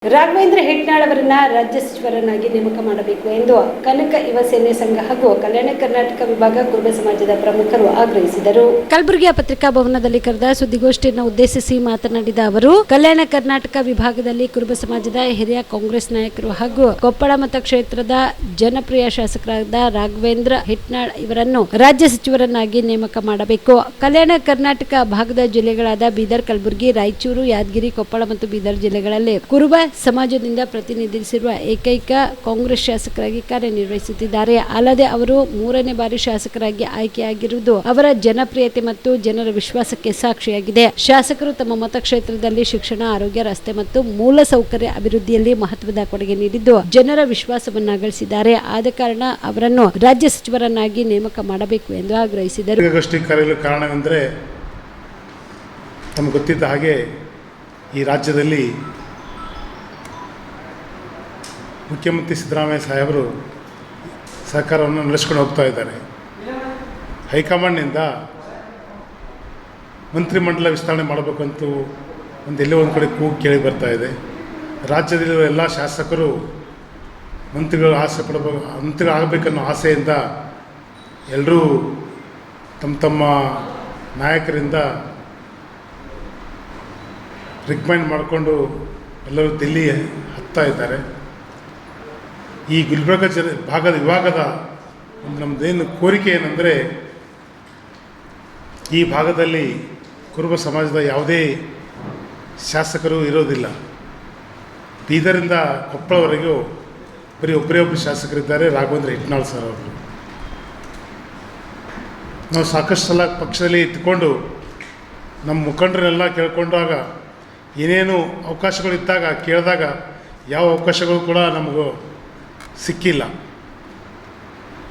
ರಾಘವೇಂದ್ರ ಹಿಟ್ನಾಳ್ ಅವರನ್ನ ರಾಜ್ಯ ಸಚಿವರನ್ನಾಗಿ ನೇಮಕ ಮಾಡಬೇಕು ಎಂದು ಕನಕ ಯುವ ಸೇನೆ ಸಂಘ ಹಾಗೂ ಕಲ್ಯಾಣ ಕರ್ನಾಟಕ ವಿಭಾಗ ಕುರುಬ ಸಮಾಜದ ಪ್ರಮುಖರು ಆಗ್ರಹಿಸಿದರು. ಕಲಬುರಗಿಯ ಪತ್ರಿಕಾ ಭವನದಲ್ಲಿ ಕರೆದ ಸುದ್ದಿಗೋಷ್ಠಿಯನ್ನು ಉದ್ದೇಶಿಸಿ ಮಾತನಾಡಿದ ಅವರು, ಕಲ್ಯಾಣ ಕರ್ನಾಟಕ ವಿಭಾಗದಲ್ಲಿ ಕುರುಬ ಸಮಾಜದ ಹಿರಿಯ ಕಾಂಗ್ರೆಸ್ ನಾಯಕರು ಹಾಗೂ ಕೊಪ್ಪಳ ಮತಕ್ಷೇತ್ರದ ಜನಪ್ರಿಯ ಶಾಸಕರಾದ ರಾಘವೇಂದ್ರ ಹಿಟ್ನಾಳ್ ಇವರನ್ನು ರಾಜ್ಯ ಸಚಿವರನ್ನಾಗಿ ನೇಮಕ ಮಾಡಬೇಕು. ಕಲ್ಯಾಣ ಕರ್ನಾಟಕ ಭಾಗದ ಜಿಲ್ಲೆಗಳಾದ ಬೀದರ್, ಕಲಬುರಗಿ, ರಾಯಚೂರು, ಯಾದಗಿರಿ, ಕೊಪ್ಪಳ ಮತ್ತು ಬೀದರ್ ಜಿಲ್ಲೆಗಳಲ್ಲಿ ಕುರುಬ ಸಮಾಜದಿಂದ ಪ್ರತಿನಿಧಿಸಿರುವ ಏಕೈಕ ಕಾಂಗ್ರೆಸ್ ಶಾಸಕರಾಗಿ ಕಾರ್ಯನಿರ್ವಹಿಸುತ್ತಿದ್ದಾರೆ. ಅಲ್ಲದೆ ಅವರು 3ನೇ ಬಾರಿ ಶಾಸಕರಾಗಿ ಆಯ್ಕೆಯಾಗಿರುವುದು ಅವರ ಜನಪ್ರಿಯತೆ ಮತ್ತು ಜನರ ವಿಶ್ವಾಸಕ್ಕೆ ಸಾಕ್ಷಿಯಾಗಿದೆ. ಶಾಸಕರು ತಮ್ಮ ಮತಕ್ಷೇತ್ರದಲ್ಲಿ ಶಿಕ್ಷಣ, ಆರೋಗ್ಯ, ರಸ್ತೆ ಮತ್ತು ಮೂಲಸೌಕರ್ಯ ಅಭಿವೃದ್ಧಿಯಲ್ಲಿ ಮಹತ್ವದ ಕೊಡುಗೆ ನೀಡಿದ್ದು ಜನರ ವಿಶ್ವಾಸವನ್ನ ಗಳಿಸಿದ್ದಾರೆ. ಆದ ಕಾರಣ ಅವರನ್ನು ರಾಜ್ಯ ಸಚಿವರನ್ನಾಗಿ ನೇಮಕ ಮಾಡಬೇಕು ಎಂದು ಆಗ್ರಹಿಸಿದರು. ಕಾರಣವೆಂದರೆ ನಮಗೆ ಗೊತ್ತಿದ್ದ ಹಾಗೆ ಈ ರಾಜ್ಯದಲ್ಲಿ ಮುಖ್ಯಮಂತ್ರಿ ಸಿದ್ದರಾಮಯ್ಯ ಸಾಹೇಬರು ಸರ್ಕಾರವನ್ನು ನಡೆಸ್ಕೊಂಡು ಹೋಗ್ತಾ ಇದ್ದಾರೆ. ಹೈಕಮಾಂಡ್ನಿಂದ ಮಂತ್ರಿಮಂಡಲ ವಿಸ್ತರಣೆ ಮಾಡಬೇಕಂತೂ ಎಲ್ಲೋ ಒಂದು ಕಡೆ ಕೂಗು ಕೇಳಿ ಬರ್ತಾ ಇದೆ. ರಾಜ್ಯದಲ್ಲಿರುವ ಎಲ್ಲ ಶಾಸಕರು ಮಂತ್ರಿಗಳು ಆಗಬೇಕನ್ನೋ ಆಸೆಯಿಂದ ಎಲ್ಲರೂ ತಮ್ಮ ನಾಯಕರಿಂದ ರಿಕಮೆಂಡ್ ಮಾಡಿಕೊಂಡು ಎಲ್ಲರೂ ದಿಲ್ಲಿ ಹತ್ತಾ ಇದ್ದಾರೆ. ಈ ಗುಲ್ಬರ್ಗ ವಿಭಾಗದ ನಮ್ಮದೇನು ಕೋರಿಕೆ ಏನಂದರೆ, ಈ ಭಾಗದಲ್ಲಿ ಕುರುಬ ಸಮಾಜದ ಯಾವುದೇ ಶಾಸಕರು ಇರೋದಿಲ್ಲ. ಬೀದರಿಂದ ಕೊಪ್ಪಳವರೆಗೂ ಬರೀ ಒಬ್ಬರು ಶಾಸಕರಿದ್ದಾರೆ, ರಾಘವೇಂದ್ರ ಹಿಟ್ನಾಳ್ ಸರ್ ಅವರು. ನಾವು ಸಾಕಷ್ಟು ಸಲ ಪಕ್ಷದಲ್ಲಿ ಇದ್ದುಕೊಂಡು ನಮ್ಮ ಮುಖಂಡರೆಲ್ಲ ಕೇಳ್ಕೊಂಡಾಗ ಏನೇನು ಅವಕಾಶಗಳಿದ್ದಾಗ ಕೇಳಿದಾಗ ಯಾವ ಅವಕಾಶಗಳು ಕೂಡ ನಮಗೂ ಸಿಕ್ಕಿಲ್ಲ.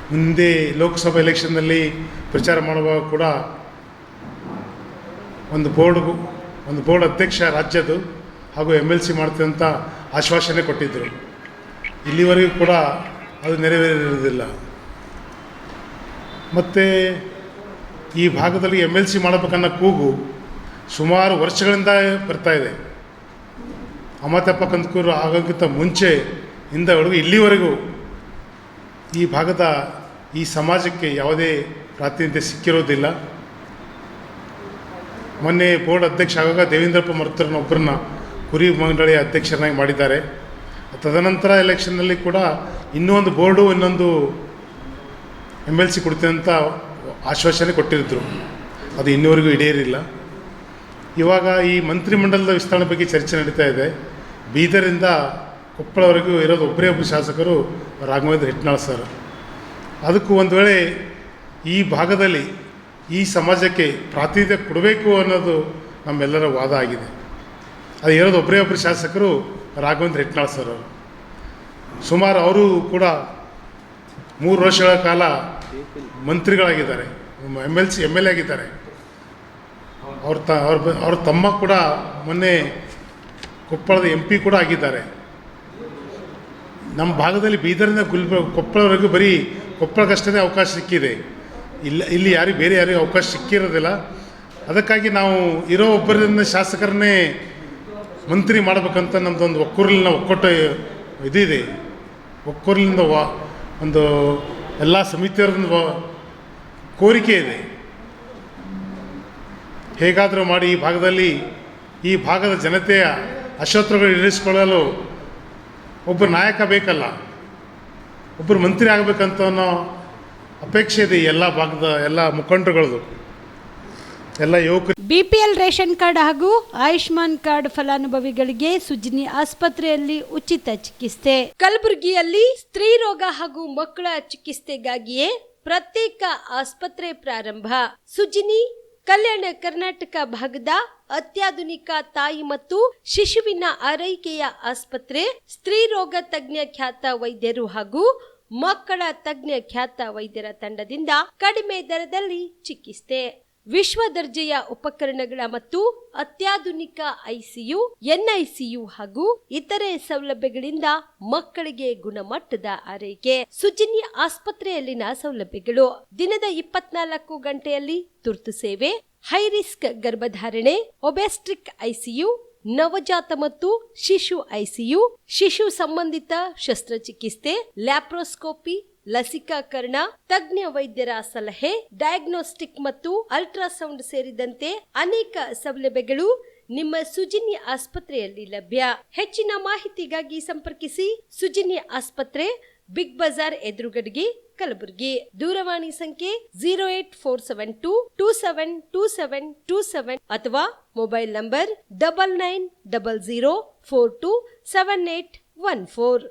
ಮುಂದೆ ಲೋಕಸಭಾ ಎಲೆಕ್ಷನ್ನಲ್ಲಿ ಪ್ರಚಾರ ಮಾಡುವಾಗ ಕೂಡ ಒಂದು ಬೋರ್ಡ್ ಅಧ್ಯಕ್ಷ ರಾಜ್ಯದ್ದು ಹಾಗೂ MLC ಮಾಡ್ತೀವಿ ಅಂತ ಆಶ್ವಾಸನೆ ಕೊಟ್ಟಿದ್ದರು. ಇಲ್ಲಿವರೆಗೂ ಕೂಡ ಅದು ನೆರವೇರಿರುವುದಿಲ್ಲ. ಮತ್ತು ಈ ಭಾಗದಲ್ಲಿ MLC ಮಾಡಬೇಕನ್ನೋ ಕೂಗು ಸುಮಾರು ವರ್ಷಗಳಿಂದ ಬರ್ತಾ ಇದೆ. ಅಮತಪ್ಪ ಕಂದಕೂರು ಆಗೋಕ್ಕಿಂತ ಮುಂಚೆ ಇಂದವರೆಗೂ ಇಲ್ಲಿವರೆಗೂ ಈ ಭಾಗದ ಈ ಸಮಾಜಕ್ಕೆ ಯಾವುದೇ ಪ್ರಾತಿನಿಧ್ಯ ಸಿಕ್ಕಿರೋದಿಲ್ಲ. ಮೊನ್ನೆ ಬೋರ್ಡ್ ಅಧ್ಯಕ್ಷ ಆಗಾಗ ದೇವೇಂದ್ರಪ್ಪ ಮರ್ತರನ್ನೊಬ್ಬರನ್ನ ಕುರಿ ಮಂಡಳಿಯ ಅಧ್ಯಕ್ಷರನ್ನಾಗಿ ಮಾಡಿದ್ದಾರೆ. ತದನಂತರ ಎಲೆಕ್ಷನ್ನಲ್ಲಿ ಕೂಡ ಇನ್ನೊಂದು ಬೋರ್ಡು ಇನ್ನೊಂದು MLC ಕೊಡ್ತೀನಿ ಅಂತ ಆಶ್ವಾಸನೆ ಕೊಟ್ಟಿದ್ರು. ಅದು ಇನ್ನೂವರೆಗೂ ಈಡೇರಿಲ್ಲ. ಇವಾಗ ಈ ಮಂತ್ರಿಮಂಡಲದ ವಿಸ್ತರಣೆ ಬಗ್ಗೆ ಚರ್ಚೆ ನಡೀತಾ ಇದೆ. ಬೀದರಿಂದ ಕೊಪ್ಪಳವರೆಗೂ ಇರೋದು ಒಬ್ಬರು ಶಾಸಕರು ರಾಘವೇಂದ್ರ ಹಿಟ್ನಾಳ್ ಸರ್. ಅದಕ್ಕೂ ಒಂದು ವೇಳೆ ಈ ಭಾಗದಲ್ಲಿ ಈ ಸಮಾಜಕ್ಕೆ ಪ್ರಾತಿನಿಧ್ಯ ಕೊಡಬೇಕು ಅನ್ನೋದು ನಮ್ಮೆಲ್ಲರ ವಾದ ಆಗಿದೆ. ಅದು ಇರೋದು ಒಬ್ಬರು ಶಾಸಕರು ರಾಘವೇಂದ್ರ ಹಿಟ್ನಾಳ್ ಸರ್ ಅವರು. ಸುಮಾರು ಅವರು ಕೂಡ 3 ವರ್ಷಗಳ ಕಾಲ ಮಂತ್ರಿಗಳಾಗಿದ್ದಾರೆ, MLA ಆಗಿದ್ದಾರೆ. ಅವ್ರ ತಮ್ಮ ಕೂಡ ಮೊನ್ನೆ ಕೊಪ್ಪಳದ MP ಕೂಡ ಆಗಿದ್ದಾರೆ. ನಮ್ಮ ಭಾಗದಲ್ಲಿ ಬೀದರಿಂದ ಕೊಪ್ಪಳವರೆಗೂ ಬರೀ ಕೊಪ್ಪಳಕ್ಕಷ್ಟೇ ಅವಕಾಶ ಸಿಕ್ಕಿದೆ. ಇಲ್ಲಿ ಬೇರೆ ಯಾರಿಗೂ ಅವಕಾಶ ಸಿಕ್ಕಿರೋದಿಲ್ಲ. ಅದಕ್ಕಾಗಿ ನಾವು ಇರೋ ಒಬ್ಬರಿಂದ ಶಾಸಕರನ್ನೇ ಮಂತ್ರಿ ಮಾಡಬೇಕಂತ ನಮ್ಮದೊಂದು ಒಕ್ಕೂಟು ಇದಿದೆ. ಒಕ್ಕೂರಿನಿಂದ ಒಂದು ಎಲ್ಲ ಸಮಿತಿಯವರಿಂದ ಕೋರಿಕೆ ಇದೆ. ಹೇಗಾದರೂ ಮಾಡಿ ಈ ಭಾಗದ ಜನತೆಯ ಅಶೋತ್ರಗಳು ಇರಿಸಿಕೊಳ್ಳಲು ಒಬ್ಬ ನಾಯಕ ಬೇಕಲ್ಲ, ಒಬ್ಬರು ಮಂತ್ರಿ ಆಗಬೇಕಂತ ಅನ್ನೋ ಅಪೇಕ್ಷೆ ಇದೆ ಎಲ್ಲ ಭಾಗದ ಎಲ್ಲ ಮುಖಂಡರುಗಳದು, ಎಲ್ಲ ಯುವಕರು. BPL ರೇಷನ್ ಕಾರ್ಡ್ ಹಾಗೂ ಆಯುಷ್ಮಾನ್ ಕಾರ್ಡ್ ಫಲಾನುಭವಿಗಳಿಗೆ ಸುಜಿನಿ ಆಸ್ಪತ್ರೆಯಲ್ಲಿ ಉಚಿತ ಚಿಕಿತ್ಸೆ. ಕಲಬುರಗಿಯಲ್ಲಿ ಸ್ತ್ರೀ ರೋಗ ಹಾಗೂ ಮಕ್ಕಳ ಚಿಕಿತ್ಸೆಗಾಗಿಯೇ ಪ್ರತ್ಯೇಕ ಆಸ್ಪತ್ರೆ ಪ್ರಾರಂಭ. ಸುಜಿನಿ ಕಲ್ಯಾಣ ಕರ್ನಾಟಕ ಭಾಗದ ಅತ್ಯಾಧುನಿಕ ತಾಯಿ ಮತ್ತು ಶಿಶುವಿನ ಆರೈಕೆಯ ಆಸ್ಪತ್ರೆ. ಸ್ತ್ರೀ ರೋಗ ತಜ್ಞ ಖ್ಯಾತ ವೈದ್ಯರು ಹಾಗೂ ಮಕ್ಕಳ ತಜ್ಞ ಖ್ಯಾತ ವೈದ್ಯರ ತಂಡದಿಂದ ಕಡಿಮೆ ದರದಲ್ಲಿ ಚಿಕಿತ್ಸೆ, ವಿಶ್ವ ದರ್ಜೆಯ ಉಪಕರಣಗಳ ಮತ್ತು ಅತ್ಯಾಧುನಿಕ ICU, NICU ಹಾಗೂ ಇತರೆ ಸೌಲಭ್ಯಗಳಿಂದ ಮಕ್ಕಳಿಗೆ ಗುಣಮಟ್ಟದ ಆರೈಕೆ. ಸುಜಿನಿ ಆಸ್ಪತ್ರೆಯಲ್ಲಿನ ಸೌಲಭ್ಯಗಳು: ದಿನದ 24 ಗಂಟೆಯಲ್ಲಿ ತುರ್ತು ಸೇವೆ, ಹೈ ರಿಸ್ಕ್ ಗರ್ಭಧಾರಣೆ, ಒಬೆಸ್ಟ್ರಿಕ್ ICU, ನವಜಾತ ಮತ್ತು ಶಿಶು ಐಸಿಯು, ಶಿಶು ಸಂಬಂಧಿತ ಶಸ್ತ್ರಚಿಕಿತ್ಸೆ, ಲ್ಯಾಪ್ರೋಸ್ಕೋಪಿ, ಲಸಿಕಾಕರಣ, ತಜ್ಞ ವೈದ್ಯರ ಸಲಹೆ, ಡಯಾಗ್ನೋಸ್ಟಿಕ್ ಮತ್ತು ಅಲ್ಟ್ರಾಸೌಂಡ್ ಸೇರಿದಂತೆ ಅನೇಕ ಸೌಲಭ್ಯಗಳು ನಿಮ್ಮ ಸುಜಿನಿ ಆಸ್ಪತ್ರೆಯಲ್ಲಿ ಲಭ್ಯ. ಹೆಚ್ಚಿನ ಮಾಹಿತಿಗಾಗಿ ಸಂಪರ್ಕಿಸಿ ಸುಜಿನಿ ಆಸ್ಪತ್ರೆ, ಬಿಗ್ ಬಜಾರ್ ಎದುರುಗಡೆಗೆ, ಕಲಬುರಗಿ. ದೂರವಾಣಿ ಸಂಖ್ಯೆ 08472272727 ಅಥವಾ ಮೊಬೈಲ್ ನಂಬರ್ 9900427814.